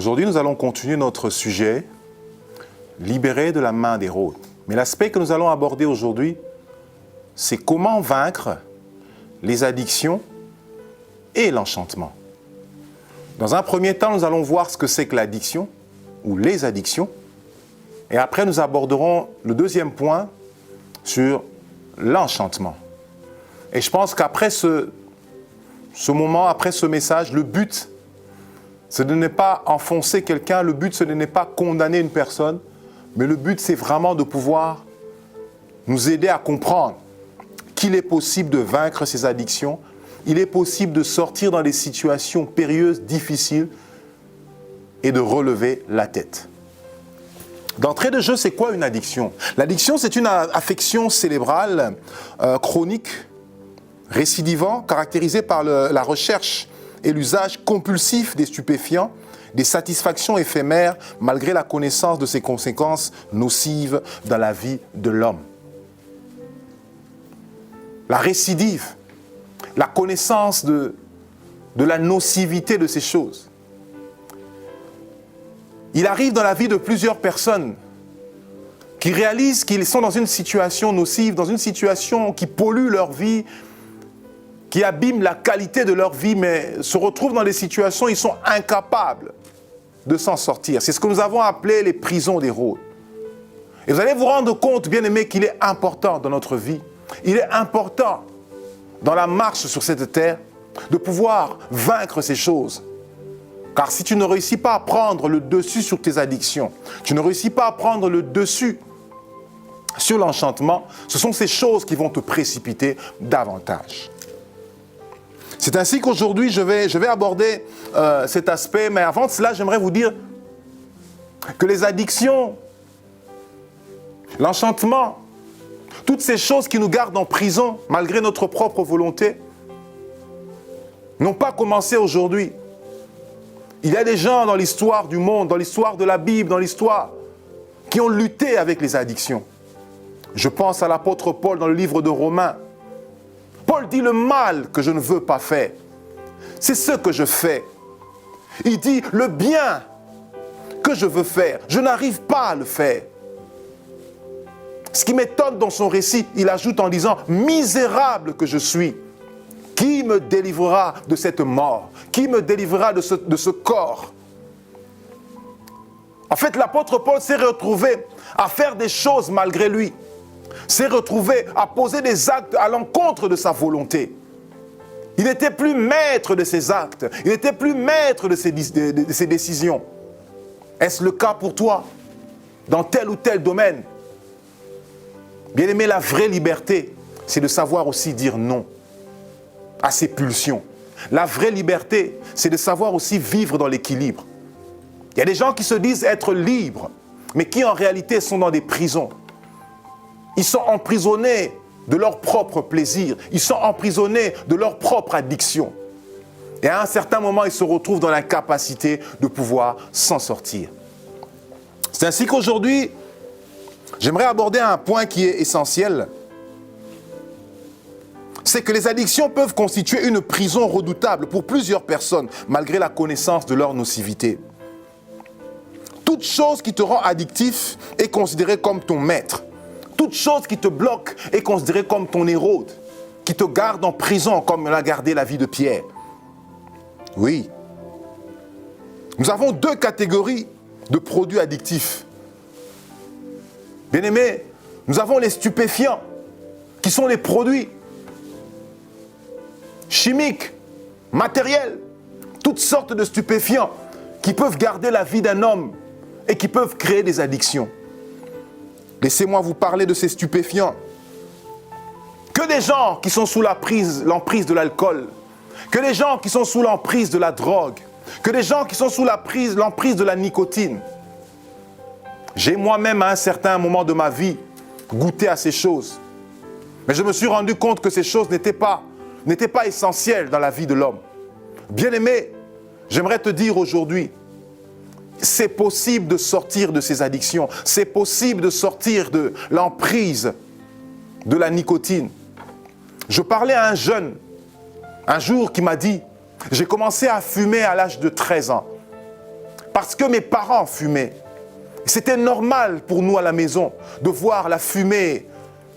Aujourd'hui, nous allons continuer notre sujet, libéré de la main d'Hérode. Mais l'aspect que nous allons aborder aujourd'hui, c'est comment vaincre les addictions et l'enchantement. Dans un premier temps, nous allons voir ce que c'est que l'addiction ou les addictions. Et après, nous aborderons le deuxième point sur l'enchantement. Et je pense qu'après ce moment, après ce message, le but, ce n'est pas enfoncer quelqu'un, le but, ce n'est pas condamner une personne, mais le but, c'est vraiment de pouvoir nous aider à comprendre qu'il est possible de vaincre ces addictions, il est possible de sortir dans des situations périlleuses, difficiles, et de relever la tête. D'entrée de jeu, c'est quoi une addiction? L'addiction, c'est une affection cérébrale chronique, récidivant, caractérisée par la recherche et l'usage compulsif des stupéfiants, des satisfactions éphémères, malgré la connaissance de ses conséquences nocives dans la vie de l'homme. La récidive, la connaissance de la nocivité de ces choses. Il arrive dans la vie de plusieurs personnes qui réalisent qu'ils sont dans une situation nocive, dans une situation qui pollue leur vie, qui abîme la qualité de leur vie, mais se retrouvent dans des situations où ils sont incapables de s'en sortir. C'est ce que nous avons appelé les prisons d'Hérode. Et vous allez vous rendre compte, bien aimés, qu'il est important dans notre vie, il est important dans la marche sur cette terre de pouvoir vaincre ces choses. Car si tu ne réussis pas à prendre le dessus sur tes addictions, tu ne réussis pas à prendre le dessus sur l'enchantement, ce sont ces choses qui vont te précipiter davantage. C'est ainsi qu'aujourd'hui, je vais aborder cet aspect, mais avant cela, j'aimerais vous dire que les addictions, l'enchantement, toutes ces choses qui nous gardent en prison, malgré notre propre volonté, n'ont pas commencé aujourd'hui. Il y a des gens dans l'histoire du monde, dans l'histoire de la Bible, dans l'histoire, qui ont lutté avec les addictions. Je pense à l'apôtre Paul dans le livre de Romains. Paul dit le mal que je ne veux pas faire, c'est ce que je fais. Il dit le bien que je veux faire, je n'arrive pas à le faire. Ce qui m'étonne dans son récit, il ajoute en disant « Misérable que je suis, qui me délivrera de cette mort? Qui me délivrera de ce corps ?» En fait, l'apôtre Paul s'est retrouvé à faire des choses malgré lui, s'est retrouvé à poser des actes à l'encontre de sa volonté. Il n'était plus maître de ses actes, il n'était plus maître de ses décisions. Est-ce le cas pour toi, dans tel ou tel domaine? Bien-aimé, la vraie liberté, c'est de savoir aussi dire non à ses pulsions. La vraie liberté, c'est de savoir aussi vivre dans l'équilibre. Il y a des gens qui se disent être libres, mais qui en réalité sont dans des prisons. Ils sont emprisonnés de leur propre plaisir. Ils sont emprisonnés de leur propre addiction. Et à un certain moment, ils se retrouvent dans l'incapacité de pouvoir s'en sortir. C'est ainsi qu'aujourd'hui, j'aimerais aborder un point qui est essentiel. C'est que les addictions peuvent constituer une prison redoutable pour plusieurs personnes, malgré la connaissance de leur nocivité. Toute chose qui te rend addictif est considérée comme ton maître. Toute chose qui te bloque est considérée comme ton Hérode, qui te garde en prison comme l'a gardé la vie de Pierre. Oui. Nous avons deux catégories de produits addictifs. Bien-aimés, nous avons les stupéfiants, qui sont les produits chimiques, matériels, toutes sortes de stupéfiants qui peuvent garder la vie d'un homme et qui peuvent créer des addictions. Laissez-moi vous parler de ces stupéfiants. Que des gens qui sont sous l'emprise de l'alcool, que des gens qui sont sous l'emprise de la drogue, que des gens qui sont sous l'emprise de la nicotine. J'ai moi-même à un certain moment de ma vie goûté à ces choses. Mais je me suis rendu compte que ces choses n'étaient pas essentielles dans la vie de l'homme. Bien-aimé, j'aimerais te dire aujourd'hui, c'est possible de sortir de ces addictions. C'est possible de sortir de l'emprise de la nicotine. Je parlais à un jeune, un jour, qui m'a dit « J'ai commencé à fumer à l'âge de 13 ans. » parce que mes parents fumaient. C'était normal pour nous à la maison de voir la fumée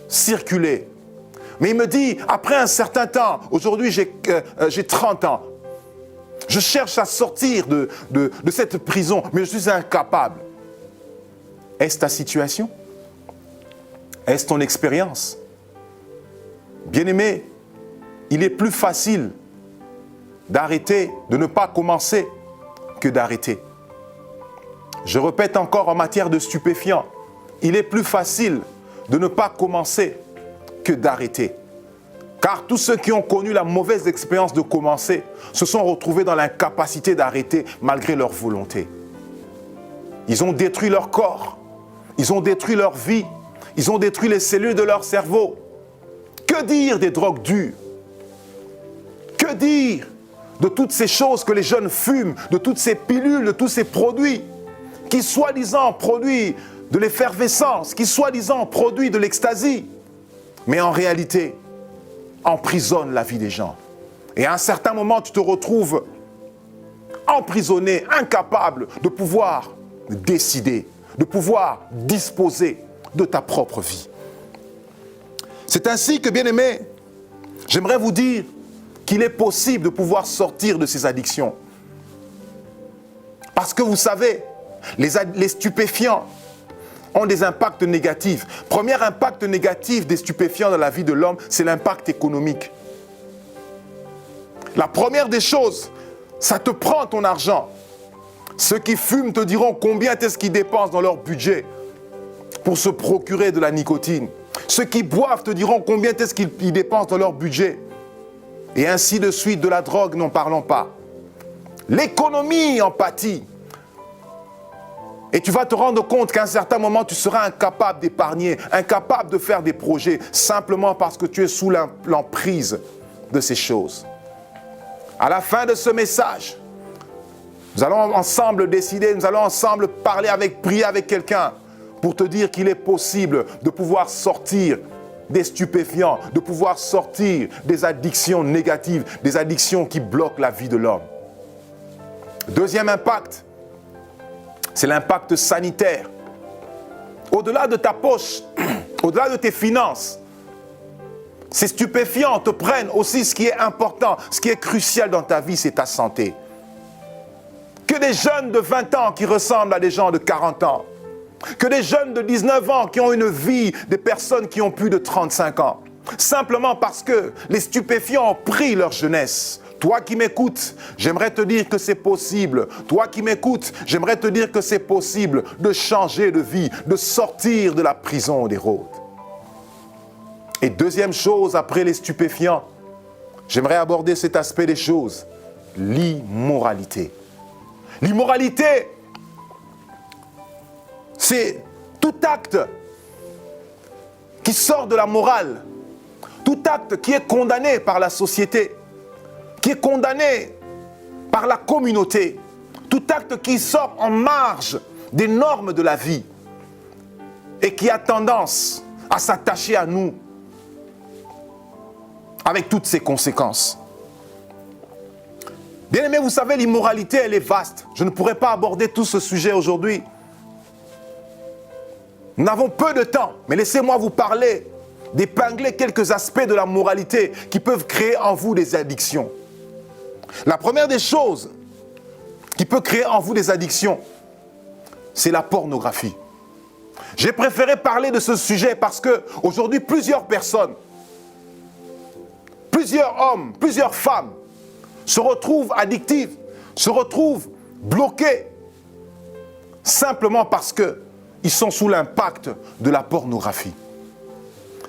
circuler. Mais il me dit, après un certain temps, aujourd'hui j'ai 30 ans, je cherche à sortir de cette prison, mais je suis incapable. Est-ce ta situation? Est-ce ton expérience? Bien-aimé, il est plus facile d'arrêter, de ne pas commencer, que d'arrêter. Je répète encore en matière de stupéfiants, il est plus facile de ne pas commencer que d'arrêter. Car tous ceux qui ont connu la mauvaise expérience de commencer se sont retrouvés dans l'incapacité d'arrêter malgré leur volonté. Ils ont détruit leur corps, ils ont détruit leur vie, ils ont détruit les cellules de leur cerveau. Que dire des drogues dures? Que dire de toutes ces choses que les jeunes fument, de toutes ces pilules, de tous ces produits qui soi-disant produisent de l'effervescence, qui soi-disant produisent de l'ecstasy, mais en réalité emprisonnent la vie des gens. Et à un certain moment, tu te retrouves emprisonné, incapable de pouvoir décider, de pouvoir disposer de ta propre vie. C'est ainsi que, bien-aimés, j'aimerais vous dire qu'il est possible de pouvoir sortir de ces addictions. Parce que vous savez, les stupéfiants ont des impacts négatifs. Premier impact négatif des stupéfiants dans la vie de l'homme, c'est l'impact économique. La première des choses, ça te prend ton argent. Ceux qui fument te diront combien est-ce qu'ils dépensent dans leur budget pour se procurer de la nicotine. Ceux qui boivent te diront combien est-ce qu'ils dépensent dans leur budget. Et ainsi de suite, de la drogue, n'en parlons pas. L'économie en pâtit. Et tu vas te rendre compte qu'à un certain moment, tu seras incapable d'épargner, incapable de faire des projets, simplement parce que tu es sous l'emprise de ces choses. À la fin de ce message, nous allons ensemble décider, nous allons ensemble parler prier avec quelqu'un pour te dire qu'il est possible de pouvoir sortir des stupéfiants, de pouvoir sortir des addictions négatives, des addictions qui bloquent la vie de l'homme. Deuxième impact, c'est l'impact sanitaire. Au-delà de ta poche, au-delà de tes finances, ces stupéfiants te prennent aussi ce qui est important, ce qui est crucial dans ta vie, c'est ta santé. Que des jeunes de 20 ans qui ressemblent à des gens de 40 ans, que des jeunes de 19 ans qui ont une vie des personnes qui ont plus de 35 ans, simplement parce que les stupéfiants ont pris leur jeunesse. Toi qui m'écoutes, j'aimerais te dire que c'est possible. Toi qui m'écoutes, j'aimerais te dire que c'est possible de changer de vie, de sortir de la prison des rôdes. Et deuxième chose, après les stupéfiants, j'aimerais aborder cet aspect des choses, l'immoralité. L'immoralité, c'est tout acte qui sort de la morale, tout acte qui est condamné par la société, qui est condamné par la communauté, tout acte qui sort en marge des normes de la vie et qui a tendance à s'attacher à nous avec toutes ses conséquences. Bien aimé, vous savez, l'immoralité, elle est vaste. Je ne pourrais pas aborder tout ce sujet aujourd'hui. Nous n'avons peu de temps, mais laissez-moi vous parler, d'épingler quelques aspects de la moralité qui peuvent créer en vous des addictions. La première des choses qui peut créer en vous des addictions, c'est la pornographie. J'ai préféré parler de ce sujet parce que aujourd'hui, plusieurs personnes, plusieurs hommes, plusieurs femmes se retrouvent addictives, se retrouvent bloqués simplement parce qu'ils sont sous l'impact de la pornographie.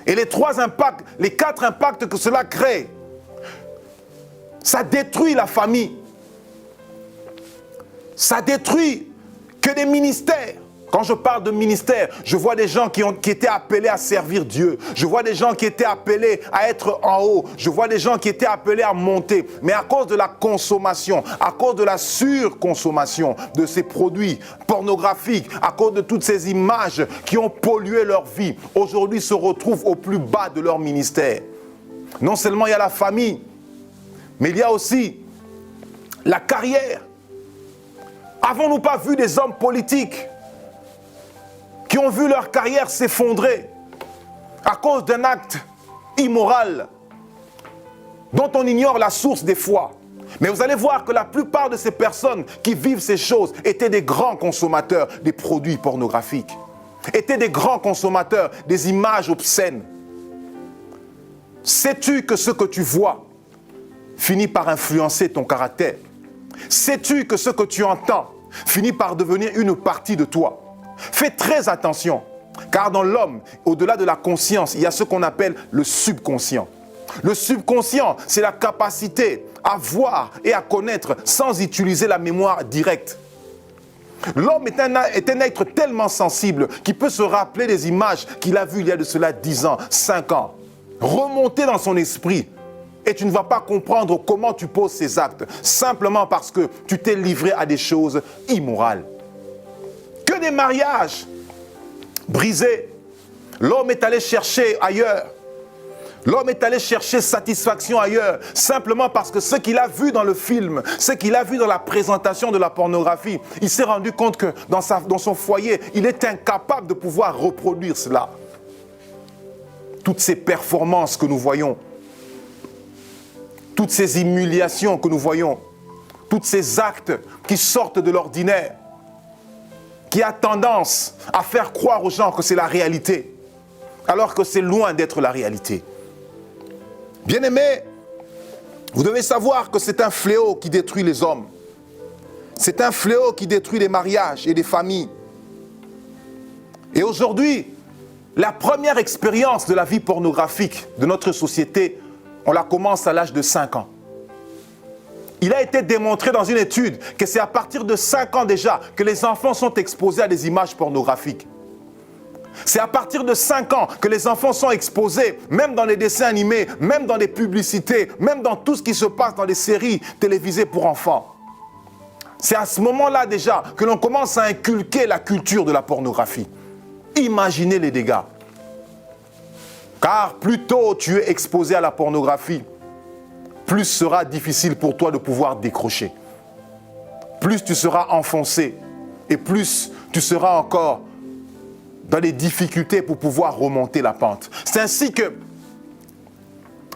Et les quatre impacts que cela crée, ça détruit la famille. Ça détruit que des ministères. Quand je parle de ministère, je vois des gens qui étaient appelés à servir Dieu. Je vois des gens qui étaient appelés à être en haut. Je vois des gens qui étaient appelés à monter. Mais à cause de la consommation, à cause de la surconsommation de ces produits pornographiques, à cause de toutes ces images qui ont pollué leur vie, aujourd'hui se retrouvent au plus bas de leur ministère. Non seulement il y a la famille, mais il y a aussi la carrière. Avons-nous pas vu des hommes politiques qui ont vu leur carrière s'effondrer à cause d'un acte immoral dont on ignore la source des fois? Mais vous allez voir que la plupart de ces personnes qui vivent ces choses étaient des grands consommateurs des produits pornographiques, étaient des grands consommateurs des images obscènes. Sais-tu que ce que tu vois finit par influencer ton caractère? Sais-tu que ce que tu entends finit par devenir une partie de toi? Fais très attention, car dans l'homme, au-delà de la conscience, il y a ce qu'on appelle le subconscient. Le subconscient, c'est la capacité à voir et à connaître sans utiliser la mémoire directe. L'homme est un être tellement sensible qu'il peut se rappeler des images qu'il a vues il y a de cela 10 ans, 5 ans. Remonter dans son esprit. Et tu ne vas pas comprendre comment tu poses ces actes, simplement parce que tu t'es livré à des choses immorales. Que des mariages brisés. L'homme est allé chercher ailleurs. L'homme est allé chercher satisfaction ailleurs, simplement parce que ce qu'il a vu dans le film, ce qu'il a vu dans la présentation de la pornographie, il s'est rendu compte que dans son foyer, il est incapable de pouvoir reproduire cela. Toutes ces performances que nous voyons, toutes ces humiliations que nous voyons, tous ces actes qui sortent de l'ordinaire, qui a tendance à faire croire aux gens que c'est la réalité, alors que c'est loin d'être la réalité. Bien-aimés, vous devez savoir que c'est un fléau qui détruit les hommes. C'est un fléau qui détruit les mariages et les familles. Et aujourd'hui, la première expérience de la vie pornographique de notre société, on la commence à l'âge de 5 ans. Il a été démontré dans une étude que c'est à partir de 5 ans déjà que les enfants sont exposés à des images pornographiques. C'est à partir de 5 ans que les enfants sont exposés, même dans les dessins animés, même dans les publicités, même dans tout ce qui se passe dans les séries télévisées pour enfants. C'est à ce moment-là déjà que l'on commence à inculquer la culture de la pornographie. Imaginez les dégâts. Car plus tôt tu es exposé à la pornographie, plus sera difficile pour toi de pouvoir décrocher. Plus tu seras enfoncé et plus tu seras encore dans les difficultés pour pouvoir remonter la pente. C'est ainsi que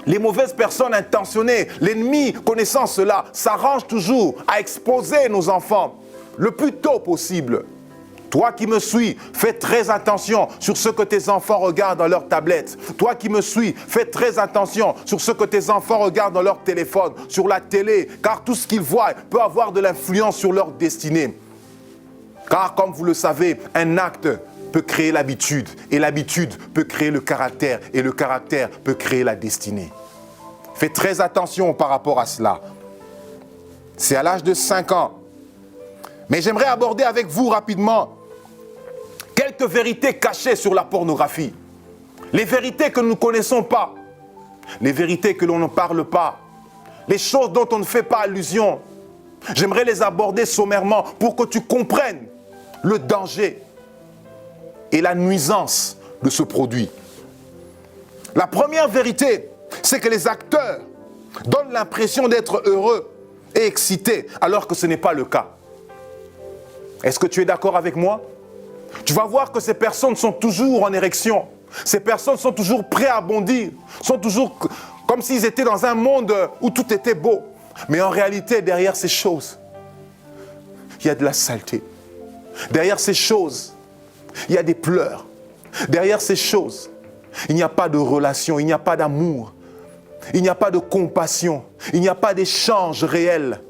les mauvaises personnes intentionnées, l'ennemi connaissant cela, s'arrange toujours à exposer nos enfants le plus tôt possible. Toi qui me suis, fais très attention sur ce que tes enfants regardent dans leur tablette. Toi qui me suis, fais très attention sur ce que tes enfants regardent dans leur téléphone, sur la télé, car tout ce qu'ils voient peut avoir de l'influence sur leur destinée. Car comme vous le savez, un acte peut créer l'habitude, et l'habitude peut créer le caractère, et le caractère peut créer la destinée. Fais très attention par rapport à cela. C'est à l'âge de 5 ans. Mais j'aimerais aborder avec vous rapidement quelques vérités cachées sur la pornographie. Les vérités que nous ne connaissons pas, les vérités que l'on ne parle pas, les choses dont on ne fait pas allusion. J'aimerais les aborder sommairement pour que tu comprennes le danger et la nuisance de ce produit. La première vérité, c'est que les acteurs donnent l'impression d'être heureux et excités, alors que ce n'est pas le cas. Est-ce que tu es d'accord avec moi? Tu vas voir que ces personnes sont toujours en érection. Ces personnes sont toujours prêtes à bondir, sont toujours comme s'ils étaient dans un monde où tout était beau. Mais en réalité, derrière ces choses, il y a de la saleté. Derrière ces choses, il y a des pleurs. Derrière ces choses, il n'y a pas de relation, il n'y a pas d'amour, il n'y a pas de compassion, il n'y a pas d'échange réel.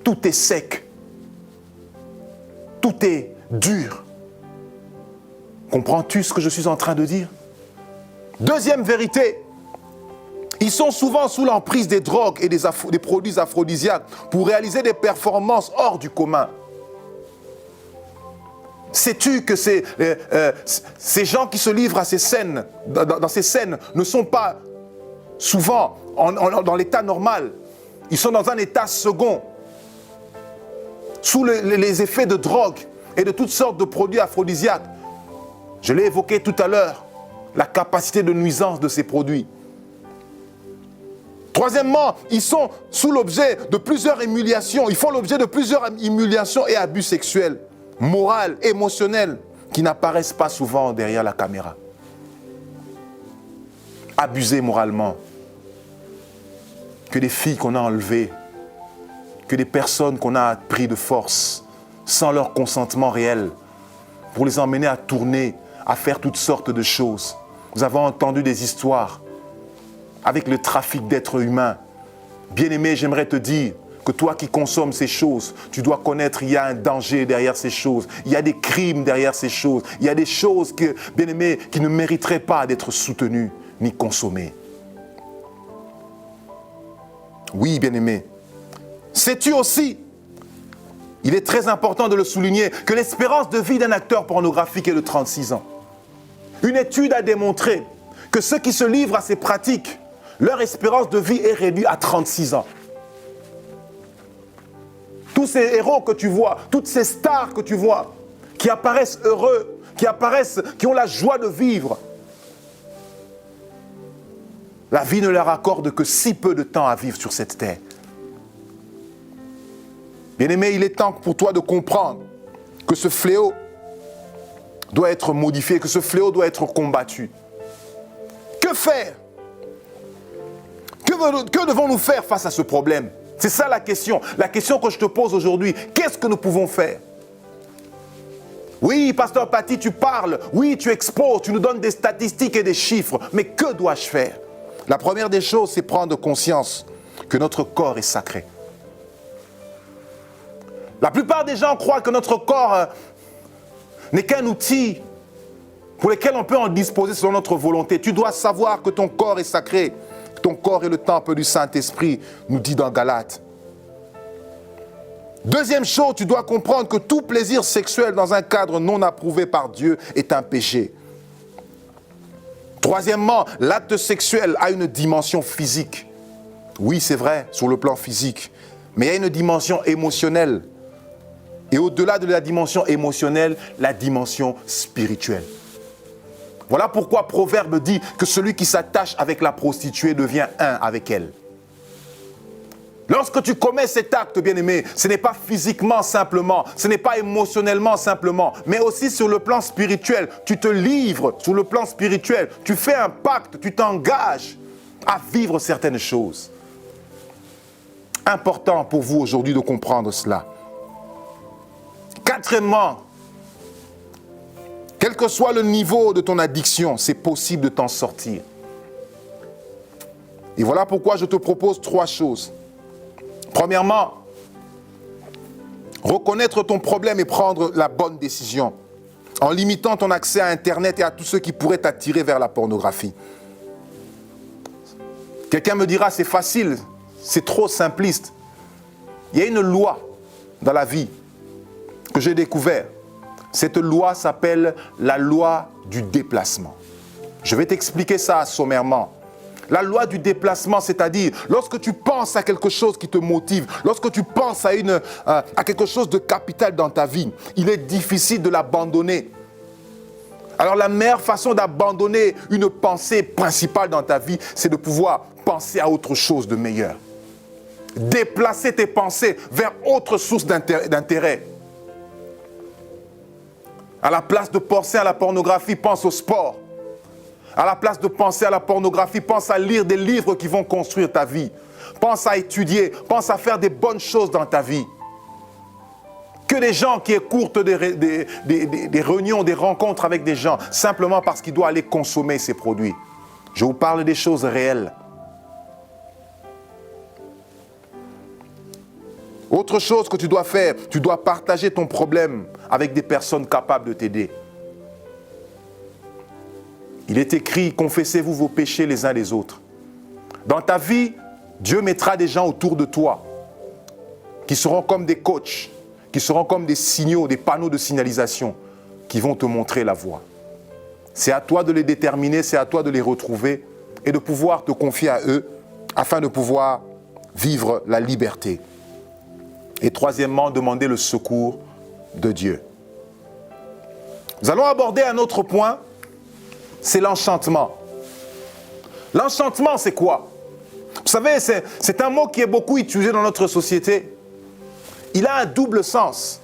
Tout est sec. Tout est dur. Comprends-tu ce que je suis en train de dire? Deuxième vérité, ils sont souvent sous l'emprise des drogues et des produits aphrodisiaques pour réaliser des performances hors du commun. Sais-tu que ces gens qui se livrent à ces scènes, dans ces scènes, ne sont pas souvent dans l'état normal. Ils sont dans un état second, sous les effets de drogue et de toutes sortes de produits aphrodisiaques. Je l'ai évoqué tout à l'heure, la capacité de nuisance de ces produits. Troisièmement, ils sont sous l'objet de plusieurs humiliations. Ils font l'objet de plusieurs humiliations et abus sexuels, moraux, émotionnels, qui n'apparaissent pas souvent derrière la caméra. Abusés moralement. Que des filles qu'on a enlevées, que des personnes qu'on a pris de force, sans leur consentement réel, pour les emmener à tourner, à faire toutes sortes de choses. Nous avons entendu des histoires avec le trafic d'êtres humains. Bien-aimé, j'aimerais te dire que toi qui consommes ces choses, tu dois connaître qu'il y a un danger derrière ces choses. Il y a des crimes derrière ces choses. Il y a des choses, bien-aimé, qui ne mériteraient pas d'être soutenues ni consommées. Oui, bien-aimé. Sais-tu aussi, il est très important de le souligner, que l'espérance de vie d'un acteur pornographique est de 36 ans. Une étude a démontré que ceux qui se livrent à ces pratiques, leur espérance de vie est réduite à 36 ans. Tous ces héros que tu vois, toutes ces stars que tu vois, qui apparaissent heureux, qui ont la joie de vivre, la vie ne leur accorde que si peu de temps à vivre sur cette terre. Bien-aimé, il est temps pour toi de comprendre que ce fléau doit être modifié, que ce fléau doit être combattu. Que faire? Que devons-nous faire face à ce problème? C'est ça la question que je te pose aujourd'hui. Qu'est-ce que nous pouvons faire? Oui, pasteur Paty, tu parles, oui, tu exposes, tu nous donnes des statistiques et des chiffres, mais que dois-je faire? La première des choses, c'est prendre conscience que notre corps est sacré. La plupart des gens croient que notre corps n'est qu'un outil pour lequel on peut en disposer selon notre volonté. Tu dois savoir que ton corps est sacré. Ton corps est le temple du Saint-Esprit, nous dit dans Galates. Deuxième chose, tu dois comprendre que tout plaisir sexuel dans un cadre non approuvé par Dieu est un péché. Troisièmement, l'acte sexuel a une dimension physique. Oui, c'est vrai, sur le plan physique. Mais il y a une dimension émotionnelle. Et au-delà de la dimension émotionnelle, la dimension spirituelle. Voilà pourquoi Proverbe dit que celui qui s'attache avec la prostituée devient un avec elle. Lorsque tu commets cet acte, bien-aimé, ce n'est pas physiquement simplement, ce n'est pas émotionnellement simplement, mais aussi sur le plan spirituel. Tu te livres sur le plan spirituel, tu fais un pacte, tu t'engages à vivre certaines choses. Important pour vous aujourd'hui de comprendre cela. Quatrièmement, quel que soit le niveau de ton addiction, c'est possible de t'en sortir. Et voilà pourquoi je te propose 3 choses. Premièrement, reconnaître ton problème et prendre la bonne décision en limitant ton accès à Internet et à tout ce qui pourrait t'attirer vers la pornographie. Quelqu'un me dira, c'est facile, c'est trop simpliste. Il y a une loi dans la vie que j'ai découverte. Cette loi s'appelle la loi du déplacement. Je vais t'expliquer ça sommairement. La loi du déplacement, c'est-à-dire, lorsque tu penses à quelque chose qui te motive, lorsque tu penses à quelque chose de capital dans ta vie, il est difficile de l'abandonner. Alors la meilleure façon d'abandonner une pensée principale dans ta vie, c'est de pouvoir penser à autre chose de meilleur. Déplacer tes pensées vers autre source d'intérêt. À la place de penser à la pornographie, pense au sport. À la place de penser à la pornographie, pense à lire des livres qui vont construire ta vie. Pense à étudier, pense à faire des bonnes choses dans ta vie. Que des gens qui écoutent des réunions, des rencontres avec des gens, simplement parce qu'ils doivent aller consommer ces produits. Je vous parle des choses réelles. Autre chose que tu dois faire, tu dois partager ton problème avec des personnes capables de t'aider. Il est écrit, confessez-vous vos péchés les uns les autres. Dans ta vie, Dieu mettra des gens autour de toi qui seront comme des coachs, qui seront comme des signaux, des panneaux de signalisation qui vont te montrer la voie. C'est à toi de les déterminer, c'est à toi de les retrouver et de pouvoir te confier à eux afin de pouvoir vivre la liberté. Et troisièmement, demander le secours de Dieu. Nous allons aborder un autre point, c'est l'enchantement. L'enchantement, c'est quoi? Vous savez, c'est un mot qui est beaucoup utilisé dans notre société. Il a un double sens.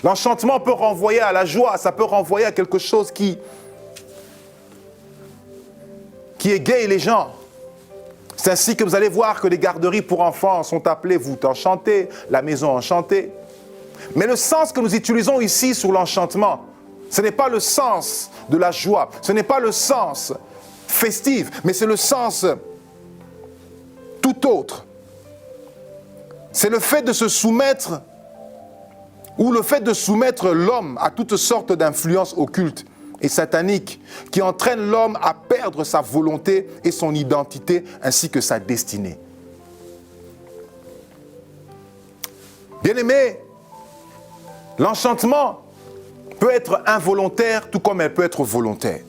L'enchantement peut renvoyer à la joie, ça peut renvoyer à quelque chose qui égaye les gens. C'est ainsi que vous allez voir que les garderies pour enfants sont appelées voûte enchantée, la maison enchantée. Mais le sens que nous utilisons ici sur l'enchantement, ce n'est pas le sens de la joie, ce n'est pas le sens festif, mais c'est le sens tout autre. C'est le fait de se soumettre, ou le fait de soumettre l'homme à toutes sortes d'influences occultes et sataniques qui entraînent l'homme à perdre sa volonté et son identité ainsi que sa destinée. Bien-aimés, l'enchantement peut être involontaire tout comme elle peut être volontaire.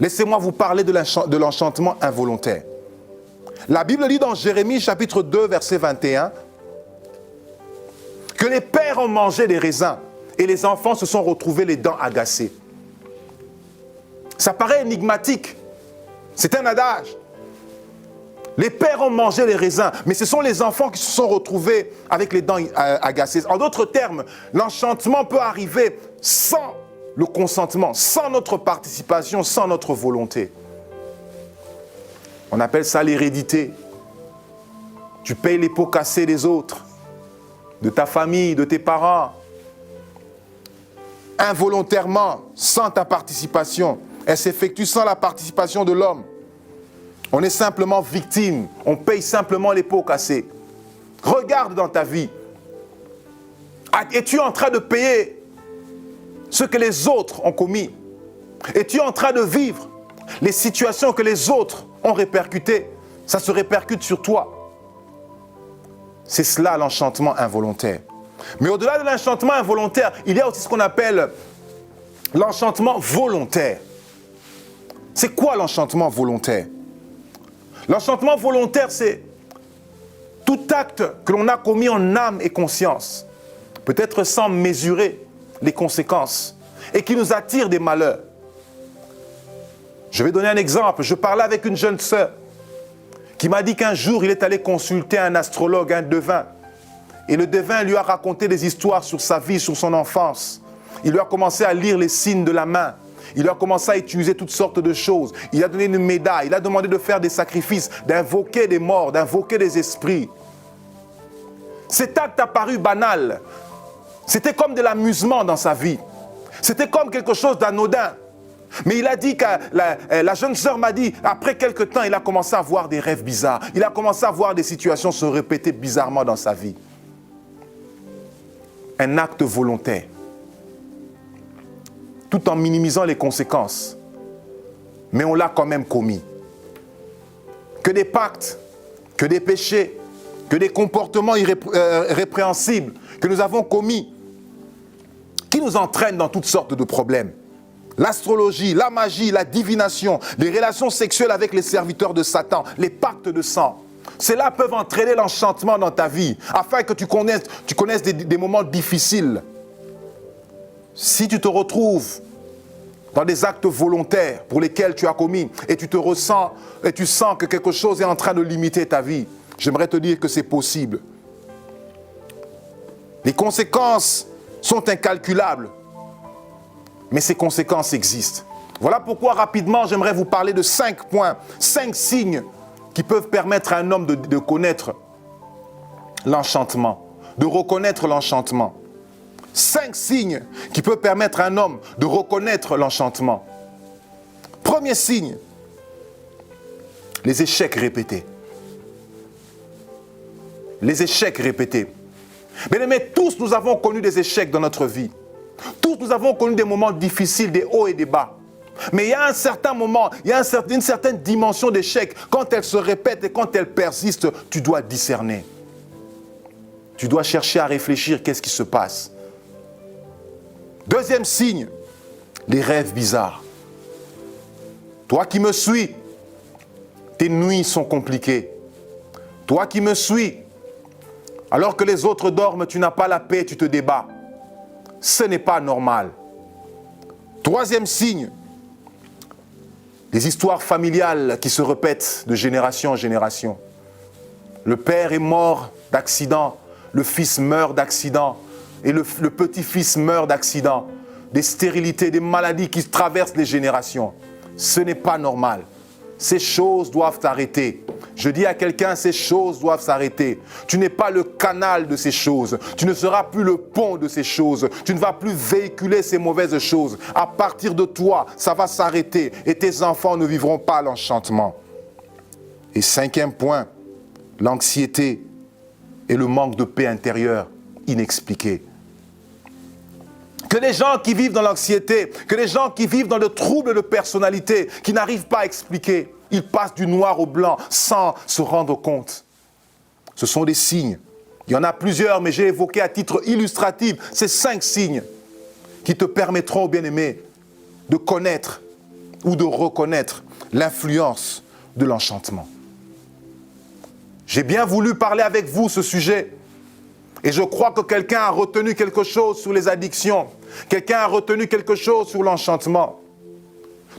Laissez-moi vous parler de l'enchantement involontaire. La Bible dit dans Jérémie chapitre 2 verset 21 que les pères ont mangé des raisins et les enfants se sont retrouvés les dents agacées. Ça paraît énigmatique. C'est un adage. Les pères ont mangé les raisins, mais ce sont les enfants qui se sont retrouvés avec les dents agacées. En d'autres termes, l'enchantement peut arriver sans le consentement, sans notre participation, sans notre volonté. On appelle ça l'hérédité. Tu payes les pots cassés des autres, de ta famille, de tes parents. Involontairement, sans ta participation. Elle s'effectue sans la participation de l'homme. On est simplement victime. On paye simplement les pots cassés. Regarde dans ta vie. Es-tu en train de payer ce que les autres ont commis? Es-tu en train de vivre les situations que les autres ont répercutées? Ça se répercute sur toi. C'est cela l'enchantement involontaire. Mais au-delà de l'enchantement involontaire, il y a aussi ce qu'on appelle l'enchantement volontaire. C'est quoi l'enchantement volontaire? L'enchantement volontaire, c'est tout acte que l'on a commis en âme et conscience, peut-être sans mesurer les conséquences, et qui nous attire des malheurs. Je vais donner un exemple. Je parlais avec une jeune sœur qui m'a dit qu'un jour, il est allé consulter un astrologue, un devin. Et le devin lui a raconté des histoires sur sa vie, sur son enfance. Il lui a commencé à lire les signes de la main. Il lui a commencé à utiliser toutes sortes de choses. Il a donné une médaille. Il a demandé de faire des sacrifices, d'invoquer des morts, d'invoquer des esprits. Cet acte a paru banal. C'était comme de l'amusement dans sa vie. C'était comme quelque chose d'anodin. Mais il a dit que la jeune sœur m'a dit, après quelque temps, il a commencé à voir des rêves bizarres. Il a commencé à voir des situations se répéter bizarrement dans sa vie. Un acte volontaire. Tout en minimisant les conséquences. Mais on l'a quand même commis. Que des pactes, que des péchés, que des comportements répréhensibles que nous avons commis, qui nous entraînent dans toutes sortes de problèmes. L'astrologie, la magie, la divination, les relations sexuelles avec les serviteurs de Satan, les pactes de sang. Cela peut entraîner l'enchantement dans ta vie, afin que tu connaisses des moments difficiles. Si tu te retrouves dans des actes volontaires pour lesquels tu as commis et tu sens que quelque chose est en train de limiter ta vie, j'aimerais te dire que c'est possible. Les conséquences sont incalculables, mais ces conséquences existent. Voilà pourquoi rapidement j'aimerais vous parler de 5 points, 5 signes qui peuvent permettre à un homme de connaître l'enchantement, de reconnaître l'enchantement. 5 signes qui peuvent permettre à un homme de reconnaître l'enchantement. Premier signe, les échecs répétés. Les échecs répétés. Mais tous nous avons connu des échecs dans notre vie. Tous nous avons connu des moments difficiles, des hauts et des bas. Mais il y a un certain moment, il y a une certaine dimension d'échec. Quand elle se répète et quand elle persiste, tu dois discerner. Tu dois chercher à réfléchir, qu'est-ce qui se passe. Deuxième signe, les rêves bizarres. Toi qui me suis, tes nuits sont compliquées. Toi qui me suis, alors que les autres dorment, tu n'as pas la paix, tu te débats. Ce n'est pas normal. Troisième signe, Les histoires familiales qui se répètent de génération en génération. Le père est mort d'accident, le fils meurt d'accident et le petit-fils meurt d'accident. Des stérilités, des maladies qui traversent les générations. Ce n'est pas normal. Ces choses doivent s'arrêter. Je dis à quelqu'un, ces choses doivent s'arrêter. Tu n'es pas le canal de ces choses. Tu ne seras plus le pont de ces choses. Tu ne vas plus véhiculer ces mauvaises choses. À partir de toi, ça va s'arrêter et tes enfants ne vivront pas l'enchantement. Et 5e point, l'anxiété et le manque de paix intérieure inexpliquée. Que les gens qui vivent dans l'anxiété, que les gens qui vivent dans le trouble de personnalité, qui n'arrivent pas à expliquer, ils passent du noir au blanc sans se rendre compte. Ce sont des signes. Il y en a plusieurs, mais j'ai évoqué à titre illustratif ces 5 signes qui te permettront, bien-aimé, de connaître ou de reconnaître l'influence de l'enchantement. J'ai bien voulu parler avec vous ce sujet. Et je crois que quelqu'un a retenu quelque chose sur les addictions. Quelqu'un a retenu quelque chose sur l'enchantement.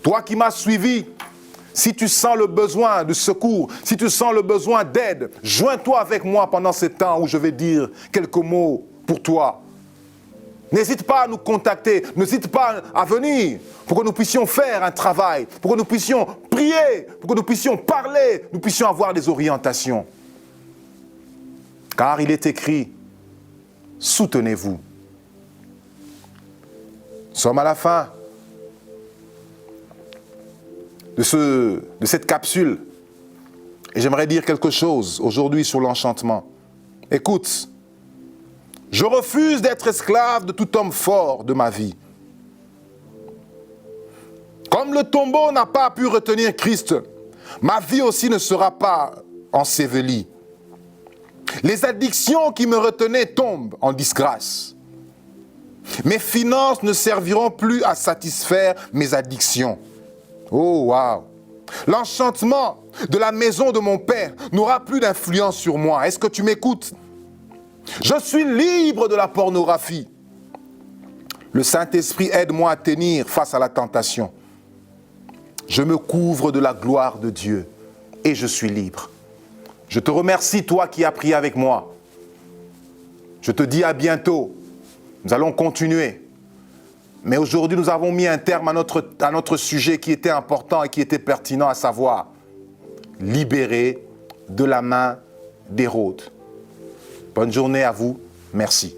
Toi qui m'as suivi, si tu sens le besoin de secours, si tu sens le besoin d'aide, joins-toi avec moi pendant ce temps où je vais dire quelques mots pour toi. N'hésite pas à nous contacter, n'hésite pas à venir pour que nous puissions faire un travail, pour que nous puissions prier, pour que nous puissions parler, nous puissions avoir des orientations. Car il est écrit, soutenez-vous. Nous sommes à la fin de cette capsule. Et j'aimerais dire quelque chose aujourd'hui sur l'enchantement. Écoute, je refuse d'être esclave de tout homme fort de ma vie. Comme le tombeau n'a pas pu retenir Christ, ma vie aussi ne sera pas ensevelie. Les addictions qui me retenaient tombent en disgrâce. Mes finances ne serviront plus à satisfaire mes addictions. Oh, waouh! L'enchantement de la maison de mon père n'aura plus d'influence sur moi. Est-ce que tu m'écoutes? Je suis libre de la pornographie. Le Saint-Esprit aide-moi à tenir face à la tentation. Je me couvre de la gloire de Dieu et je suis libre. Je te remercie, toi qui as prié avec moi. Je te dis à bientôt. Nous allons continuer. Mais aujourd'hui, nous avons mis un terme à notre sujet qui était important et qui était pertinent, à savoir libérer de la main d'Hérode. Bonne journée à vous. Merci.